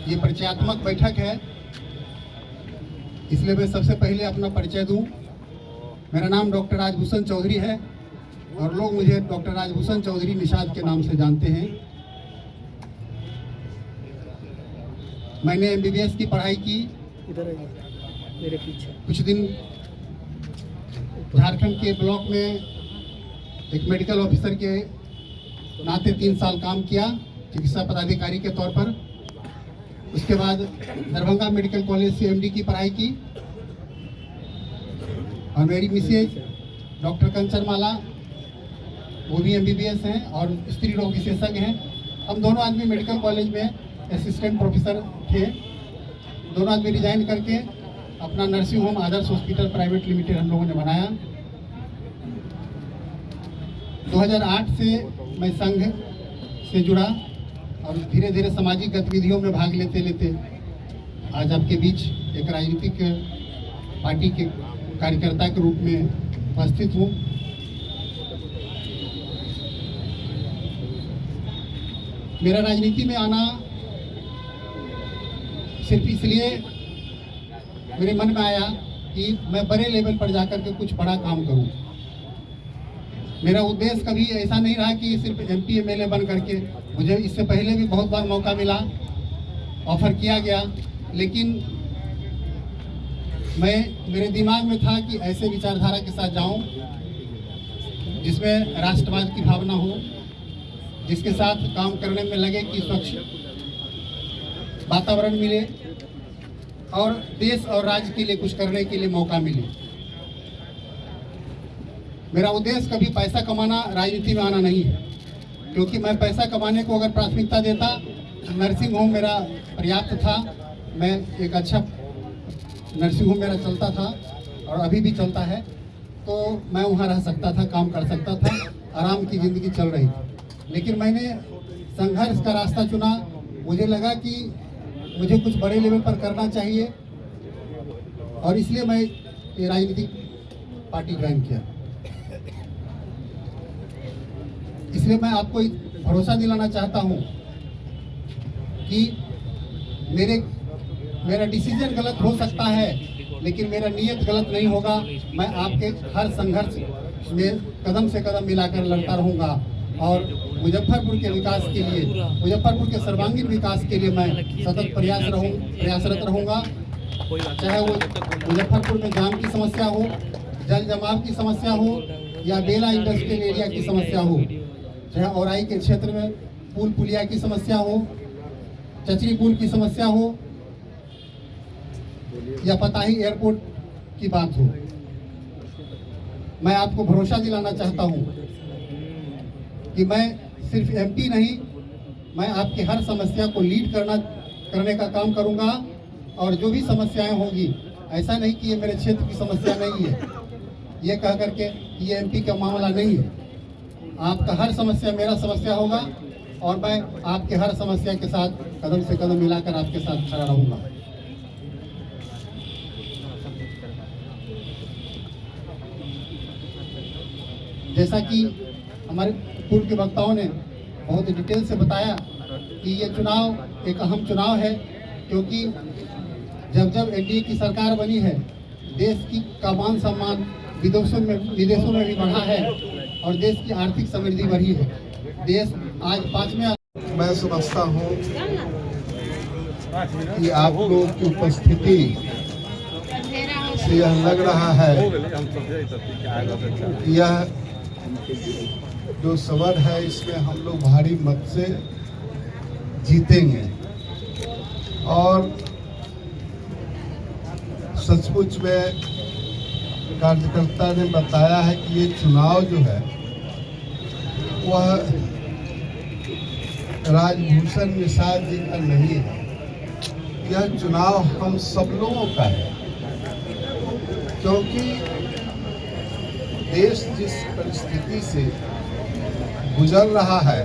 ये परिचयात्मक बैठक है, इसलिए मैं सबसे पहले अपना परिचय दूं। मेरा नाम डॉक्टर राजभूषण चौधरी है और लोग मुझे डॉक्टर राजभूषण चौधरी निषाद के नाम से जानते हैं। मैंने एमबीबीएस की पढ़ाई की। इधर मेरे पीछे कुछ दिन झारखंड के ब्लॉक में एक मेडिकल ऑफिसर के नाते 3 साल काम किया, चिकित्सा पदाधिकारी के तौर पर। उसके बाद दरभंगा मेडिकल कॉलेज से एमडी की पढ़ाई की और मेरी मिसेज डॉक्टर कंचनमाला, वो भी एमबीबीएस हैं और स्त्री रोग विशेषज्ञ हैं। हम दोनों आदमी मेडिकल कॉलेज में असिस्टेंट प्रोफेसर थे। दोनों आदमी रिजाइन करके अपना नर्सिंग होम आदर्श हॉस्पिटल प्राइवेट लिमिटेड हम लोगों ने बनाया। 2008 से मैं संघ से जुड़ा और धीरे धीरे सामाजिक गतिविधियों में भाग लेते लेते आज आपके बीच एक राजनीतिक पार्टी के कार्यकर्ता के रूप में उपस्थित हूँ। मेरा राजनीति में आना सिर्फ इसलिए मेरे मन में आया कि मैं बड़े लेवल पर जाकर के कुछ बड़ा काम करूं। मेरा उद्देश्य कभी ऐसा नहीं रहा कि सिर्फ एमपी एमएलए बन करके। मुझे इससे पहले भी बहुत बार मौका मिला, ऑफर किया गया, लेकिन मेरे दिमाग में था कि ऐसे विचारधारा के साथ जाऊं जिसमें राष्ट्रवाद की भावना हो, जिसके साथ काम करने में लगे कि स्वच्छ वातावरण मिले और देश और राज्य के लिए कुछ करने के लिए मौका मिले। मेरा उद्देश्य कभी पैसा कमाना, राजनीति में आना नहीं है, क्योंकि मैं पैसा कमाने को अगर प्राथमिकता देता, नर्सिंग होम मेरा पर्याप्त था। मैं एक अच्छा नर्सिंग होम मेरा चलता था और अभी भी चलता है, तो मैं वहाँ रह सकता था, काम कर सकता था, आराम की ज़िंदगी चल रही थी। लेकिन मैंने संघर्ष का रास्ता चुना। मुझे लगा कि मुझे कुछ बड़े लेवल पर करना चाहिए और इसलिए मैं ये राजनीतिक पार्टी ज्वाइन किया। इसलिए मैं आपको भरोसा दिलाना चाहता हूं कि मेरा डिसीजन गलत हो सकता है, लेकिन मेरा नियत गलत नहीं होगा। मैं आपके हर संघर्ष में कदम से कदम मिलाकर लड़ता रहूंगा और मुजफ्फरपुर के विकास के लिए, मुजफ्फरपुर के सर्वांगीण विकास के लिए मैं सतत प्रयासरत रहूंगा। चाहे वो मुजफ्फरपुर में जाम की समस्या हो, जल जमाव की समस्या हो या बेला इंडस्ट्रियल एरिया की समस्या हो, चाहे औराई के क्षेत्र में पुल पुलिया की समस्या हो, चचरी पुल की समस्या हो या पताही एयरपोर्ट की बात हो। मैं आपको भरोसा दिलाना चाहता हूं कि मैं सिर्फ एमपी नहीं, मैं आपकी हर समस्या को लीड करने का काम करूंगा और जो भी समस्याएं होंगी, ऐसा नहीं कि ये मेरे क्षेत्र की समस्या नहीं है, ये कह करके ये एमपी का मामला नहीं है। आपका हर समस्या मेरा समस्या होगा और मैं आपके हर समस्या के साथ कदम से कदम मिलाकर आपके साथ खड़ा रहूंगा। जैसा कि हमारे पूर्व के वक्ताओं ने बहुत डिटेल से बताया कि ये चुनाव एक अहम चुनाव है, क्योंकि जब एनडीए की सरकार बनी है, देश का मान सम्मान विदेशों में भी बढ़ा है और देश की आर्थिक समृद्धि बढ़ी है। देश आज 5वें। मैं समझता हूँ कि आप लोगों की उपस्थिति से यह लग रहा है कि यह जो समर है इसमें हम लोग भारी मत से जीतेंगे और सचमुच में कार्यकर्ता ने बताया है कि ये चुनाव जो है वह राजभूषण निषाद जी का नहीं है, यह चुनाव हम सब लोगों का है। क्योंकि देश जिस परिस्थिति से गुजर रहा है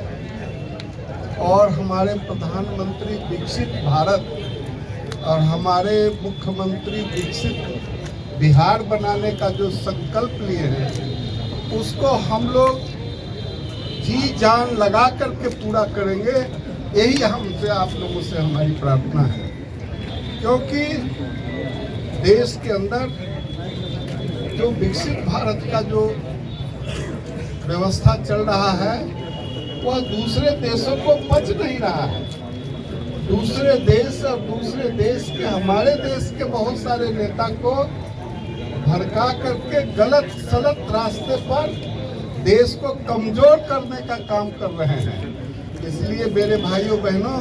और हमारे प्रधानमंत्री विकसित भारत और हमारे मुख्यमंत्री विकसित बिहार बनाने का जो संकल्प लिए हैं, उसको हम लोग जी जान लगा करके पूरा करेंगे। यही हमसे आप लोगों से हमारी प्रार्थना है, क्योंकि देश के अंदर जो विकसित भारत का जो व्यवस्था चल रहा है वह दूसरे देशों को पच नहीं रहा है। दूसरे देश और दूसरे देश के हमारे देश के बहुत सारे नेता को भड़का करके गलत सलत रास्ते पर देश को कमजोर करने का काम कर रहे हैं। इसलिए मेरे भाइयों बहनों,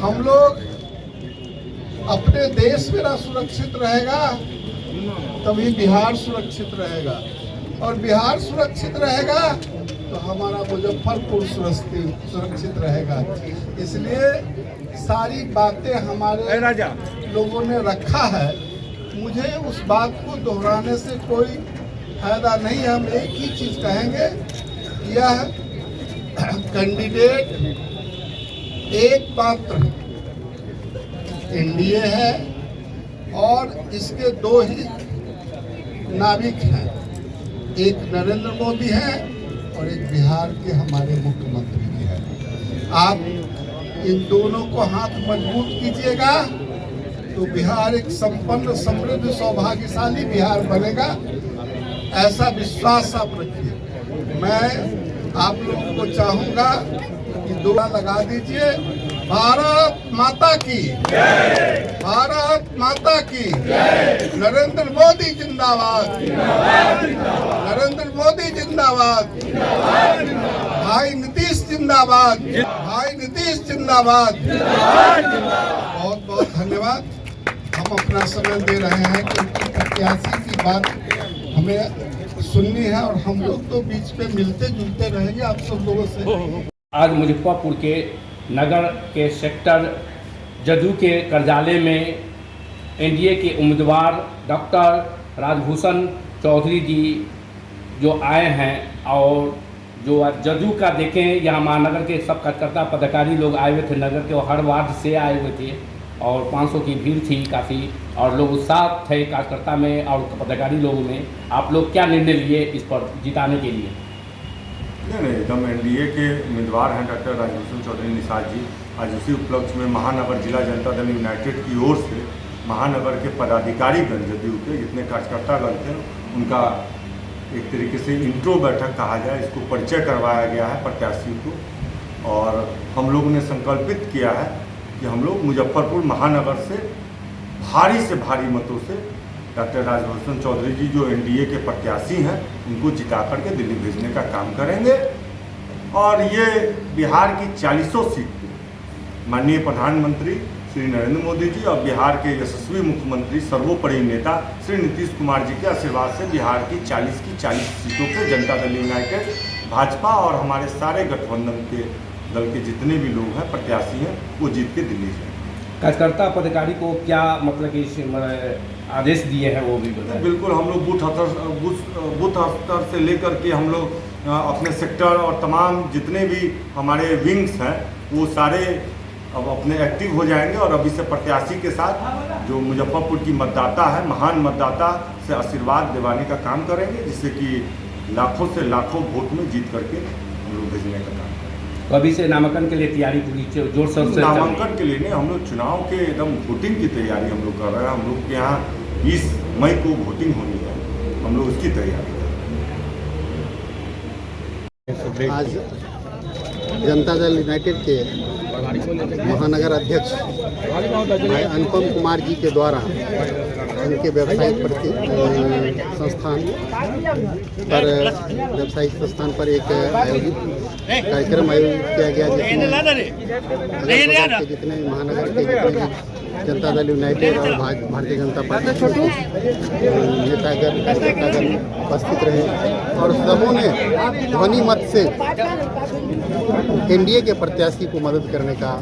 हम लोग अपने देश मेरा सुरक्षित रहेगा तभी बिहार सुरक्षित रहेगा, और बिहार सुरक्षित रहेगा तो हमारा मुजफ्फरपुर सुरक्षित रहेगा। इसलिए सारी बातें हमारे लोगों ने रखा है, मुझे उस बात को दोहराने से कोई फायदा नहीं। हम एक ही चीज कहेंगे, यह कैंडिडेट एकमात्र एनडीए है और इसके दो ही नाविक हैं, एक नरेंद्र मोदी है और एक बिहार के हमारे मुख्यमंत्री जी हैं। आप इन दोनों को हाथ मजबूत कीजिएगा तो बिहार एक संपन्न, समृद्ध, सौभाग्यशाली बिहार बनेगा, ऐसा विश्वास आप रखिए। मैं आप लोगों को चाहूंगा कि दोला लगा दीजिए। भारत माता की, भारत माता की, नरेंद्र मोदी जिंदाबाद, नरेंद्र मोदी जिंदाबाद, भाई नीतीश जिंदाबाद, भाई नीतीश जिंदाबाद। बहुत बहुत धन्यवाद। हम अपना समय दे रहे हैं क्योंकि प्रत्याशी की बात हमें सुननी है और हम लोग तो बीच में मिलते जुलते रहेंगे आप सब लोगों से। आज मुजफ्फरपुर के नगर के सेक्टर जदयू के कार्यालय में एनडीए के उम्मीदवार डॉक्टर राजभूषण चौधरी जी जो आए हैं, और जो जदयू का देखें यहाँ महानगर के सब कार्यकर्ता पदाधिकारी लोग आए हुए थे, नगर के हर वार्ड से आए हुए थे और 500 की भीड़ थी काफ़ी, और लोग उत्साह थे कार्यकर्ता में और पदाधिकारी लोगों में। आप लोग क्या निर्णय लिए इस पर जिताने के लिए? नहीं, एकदम एनडीए के उम्मीदवार हैं डॉक्टर राजभूषण चौधरी निषाद जी। आज उसी उपलक्ष्य में महानगर जिला जनता दल यूनाइटेड की ओर से महानगर के पदाधिकारीगण जदयू के जितने कार्यकर्तागण थे उनका एक तरीके से इंट्रो बैठक कहा जाए, इसको परिचय करवाया गया है प्रत्याशी को, और हम लोग ने संकल्पित किया है कि हम लोग मुजफ्फरपुर महानगर से भारी मतों से डॉक्टर राजभूषण चौधरी जी जो एनडीए के प्रत्याशी हैं उनको जिता करके दिल्ली भेजने का काम करेंगे। और ये बिहार की 40 सीट पे माननीय प्रधानमंत्री श्री नरेंद्र मोदी जी और बिहार के यशस्वी मुख्यमंत्री सर्वोपरि नेता श्री नीतीश कुमार जी के आशीर्वाद से बिहार की 40 सीटों पे जनता दल यूनाइटेड, भाजपा और हमारे सारे गठबंधन के दल के जितने भी लोग हैं प्रत्याशी हैं वो जीत के दिल्ली जाएंगे। कार्यकर्ता पदाधिकारी को क्या मतलब कि आदेश दिए हैं वो भी बताएं। बिल्कुल, हम लोग बूथ स्तर से लेकर के हम लोग अपने सेक्टर और तमाम जितने भी हमारे विंग्स हैं वो सारे अब अपने एक्टिव हो जाएंगे और अभी से प्रत्याशी के साथ जो मुजफ्फरपुर की मतदाता है, महान मतदाता से आशीर्वाद दिवाने का काम करेंगे, जिससे कि लाखों से लाखों वोट में जीत करके हम लोग भेजने का काम करेंगे। तो अभी से नामांकन के लिए तैयारी पूरी जोर शोर से? नामांकन के लिए नहीं, हम लोग चुनाव के एकदम वोटिंग की तैयारी हम लोग कर रहे हैं। हम लोग के यहाँ 20 मई को वोटिंग होनी है, हम लोग उसकी तैयारी कर रहे हैं। आज जनता दल यूनाइटेड के महानगर अध्यक्ष भाई अनुपम कुमार जी के द्वारा उनके व्यावसायिक संस्थान पर एक कार्यक्रम आयोजित किया गया, जिसमें जितने महानगर के जितने जनता दल यूनाइटेड और भारतीय जनता पार्टी के नेतागण उपस्थित रहे और सबों ने ध्वनि मत से एनडीए के प्रत्याशी को मदद करने का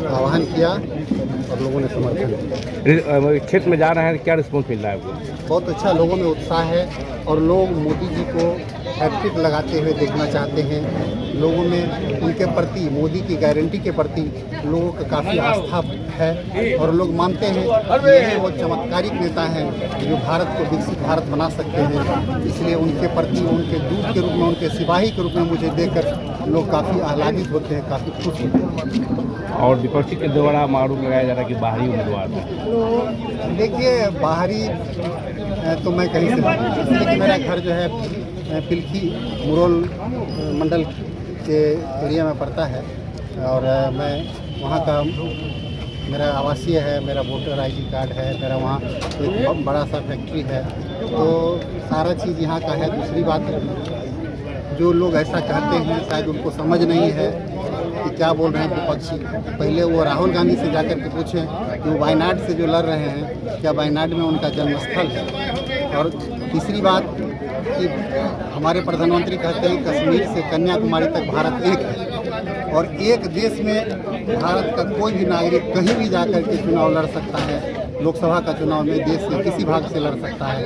आह्वान किया और लोगों ने समर्थन किया। क्षेत्र में जा रहे हैं, क्या रिस्पॉन्स मिल रहा है आपको? बहुत अच्छा, लोगों में उत्साह है और लोग मोदी जी को हैट्रिक लगाते हुए देखना चाहते हैं। लोगों में उनके प्रति, मोदी की गारंटी के प्रति लोगों का काफ़ी आस्था है और लोग मानते हैं कि वो चमत्कारिक नेता हैं जो भारत को विकसित भारत बना सकते हैं। इसलिए उनके प्रति, उनके दूत के रूप में, उनके सिपाही के रूप में मुझे देखकर लोग काफ़ी आह्लादित होते हैं, काफ़ी खुश होते हैं। और विपक्षी के द्वारा आरोप लगाया जा रहा है कि बाहरी उम्मीदवार था। देखिए, बाहरी तो मैं कहीं से नहीं, इसलिए कि मेरा घर जो है पिलखी मुरोल मंडल के एरिया में पड़ता है और मैं वहाँ का मेरा आवासीय है, मेरा वोटर आईडी कार्ड है, मेरा वहाँ एक बड़ा सा फैक्ट्री है, तो सारा चीज़ यहाँ का है। दूसरी बात, जो लोग ऐसा कहते हैं शायद उनको समझ नहीं है कि क्या बोल रहे हैं विपक्षी। पहले वो राहुल गांधी से जाकर के पूछें कि वो वायनाड से जो लड़ रहे हैं, क्या वायनाड में उनका जन्मस्थल है। और तीसरी बात कि हमारे प्रधानमंत्री कहते हैं कश्मीर से कन्याकुमारी तक भारत एक है और एक देश में भारत का कोई भी नागरिक कहीं भी जाकर के चुनाव लड़ सकता है। लोकसभा का चुनाव में देश के किसी भाग से लड़ सकता है,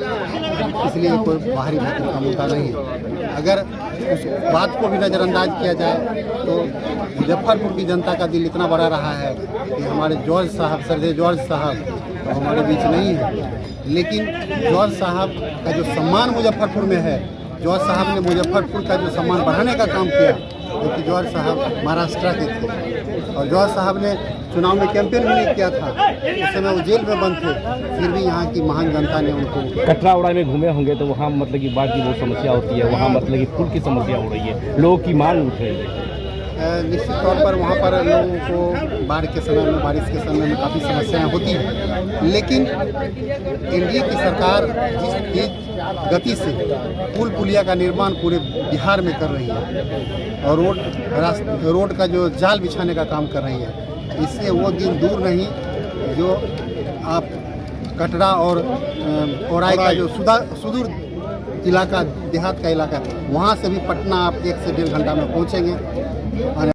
इसलिए कोई बाहरी भूखने का मुद्दा नहीं है। अगर उस बात को भी नज़रअंदाज किया जाए तो मुजफ्फरपुर की जनता का दिल इतना बड़ा रहा है कि हमारे जॉर्ज साहब, सरदे जॉर्ज साहब हमारे बीच नहीं है, लेकिन जॉर्ज साहब का जो सम्मान मुजफ्फरपुर में है, जॉर्ज साहब ने मुजफ्फरपुर का जो सम्मान बढ़ाने का काम किया, क्योंकि जॉर्ज साहब महाराष्ट्र के थे और जॉर्ज साहब ने चुनाव में कैंपेन भी नहीं किया था, उस समय वो जेल में बंद थे, फिर भी यहाँ की महान जनता ने उनको। कटरा उड़ा में घूमे होंगे तो वहाँ मतलब कि बाढ़ की बहुत समस्या होती है, वहाँ मतलब कि पुल की समस्या हो रही है, लोगों की मांग उठ रही है। निश्चित तौर पर वहाँ पर लोगों को बाढ़ के समय में, बारिश के समय में काफ़ी समस्याएं होती हैं, लेकिन एनडीए की सरकार जिस तेज गति से पुल पुलिया का निर्माण पूरे बिहार में कर रही है और रोड का जो जाल बिछाने का काम कर रही है, इससे वो दिन दूर नहीं जो आप कटरा और औराई का जो सुदूर इलाका, देहात का इलाका, वहाँ से भी पटना आप 1 से 1.5 घंटा में पहुँचेंगे।